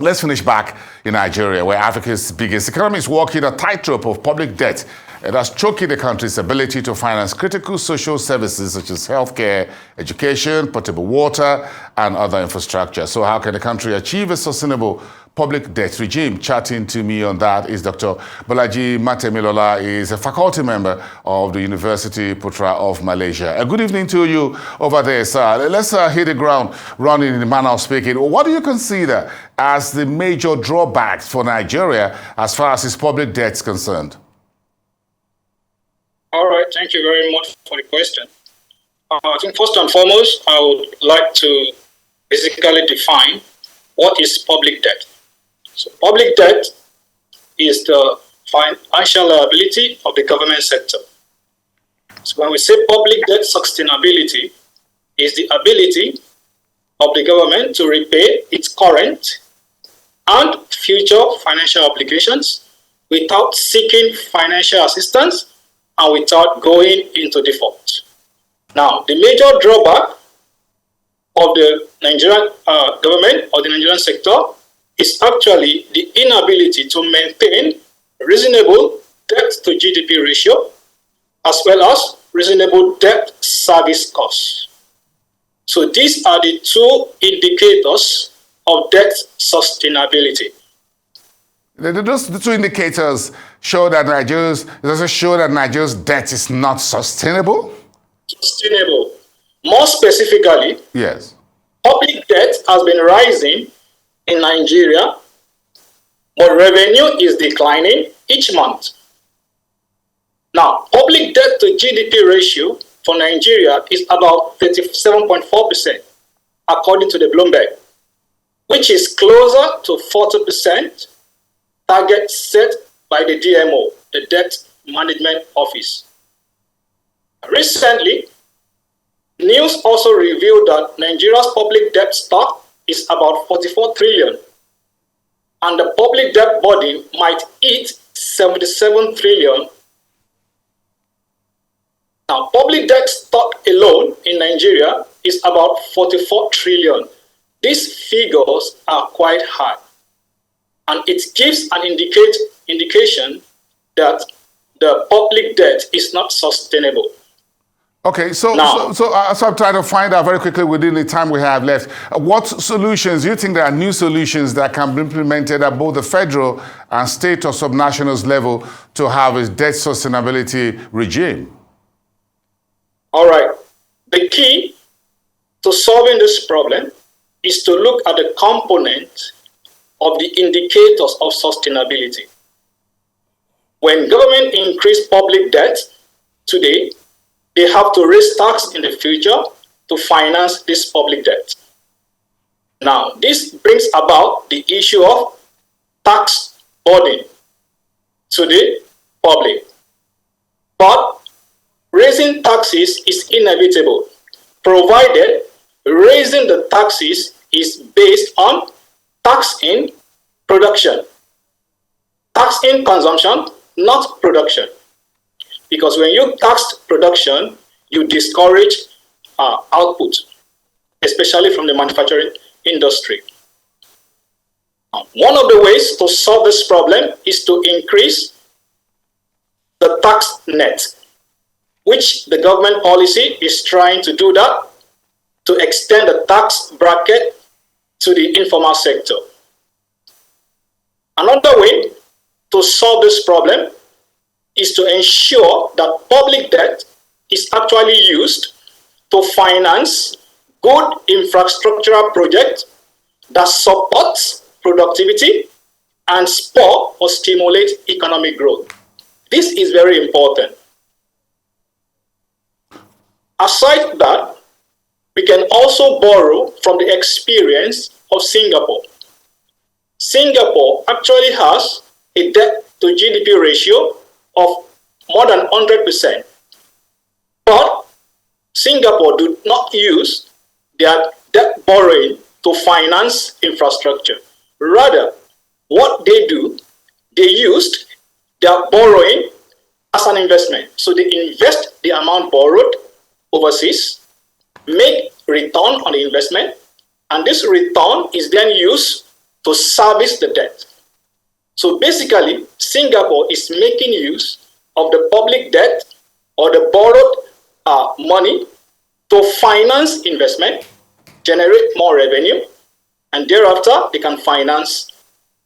Let's finish back in Nigeria, where Africa's biggest economy is walking a tightrope of public debt. It has choking the country's ability to finance critical social services such as healthcare, education, potable water, and other infrastructure. So how can the country achieve a sustainable public debt regime? Chatting to me on that is Dr. Bolaji Maremilola. He is a faculty member of the University Putra of Malaysia. A good evening to you over there, sir. Let's hit the ground running in the manner of speaking. What do you consider as the major drawbacks for Nigeria as far as its public debt is concerned? All right, thank you very much for the question. I think first and foremost, I would like to basically define what is public debt. So public debt is the financial liability of the government sector. So when we say public debt sustainability, is the ability of the government to repay its current and future financial obligations without seeking financial assistance and without going into default. Now, the major drawback of the Nigerian government or the Nigerian sector is actually the inability to maintain reasonable debt to GDP ratio as well as reasonable debt service costs. So these are the two indicators of debt sustainability. The two indicators show that Nigeria's debt is not sustainable? Sustainable. More specifically, yes, public debt has been rising in Nigeria, but revenue is declining each month. Now, public debt to GDP ratio for Nigeria is about 37.4%, according to the Bloomberg, which is closer to 40% target set by the DMO, the Debt Management Office. Recently, news also revealed that Nigeria's public debt stock is about 44 trillion, and the public debt burden might hit 77 trillion. Now, public debt stock alone in Nigeria is about 44 trillion. These figures are quite high, and it gives an indication that the public debt is not sustainable. Okay, so I'm trying to find out very quickly within the time we have left, what solutions, do you think there are new solutions that can be implemented at both the federal and state or subnational level to have a debt sustainability regime? All right, the key to solving this problem is to look at the component of the indicators of sustainability. When government increase public debt today, they have to raise tax in the future to finance this public debt. Now, this brings about the issue of tax burden to the public. But raising taxes is inevitable, provided raising the taxes is based on tax in production. Tax in consumption, not production. Because when you tax production, you discourage output, especially from the manufacturing industry. One of the ways to solve this problem is to increase the tax net, which the government policy is trying to do that, to extend the tax bracket to the informal sector. Another way to solve this problem is to ensure that public debt is actually used to finance good infrastructural projects that support productivity and spur or stimulate economic growth. This is very important. Aside that, we can also borrow from the experience of Singapore. Singapore actually has a debt to GDP ratio of more than 100%. But Singapore do not use their debt borrowing to finance infrastructure. Rather, what they do, they used their borrowing as an investment. So they invest the amount borrowed overseas, make return on the investment, and this return is then used to service the debt. So basically, Singapore is making use of the public debt or the borrowed money to finance investment, generate more revenue, and thereafter they can finance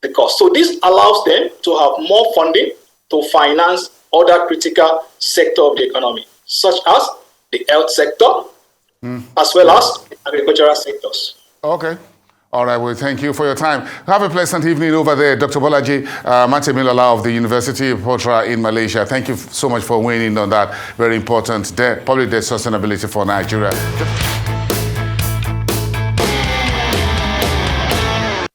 the cost. So this allows them to have more funding to finance other critical sectors of the economy, such as the health sector, as well as agricultural sectors. Okay. All right, well, thank you for your time. Have a pleasant evening over there, Dr. Bolaji Maremilola of the University of Putra in Malaysia. Thank you so much for weighing in on that very important public debt sustainability for Nigeria.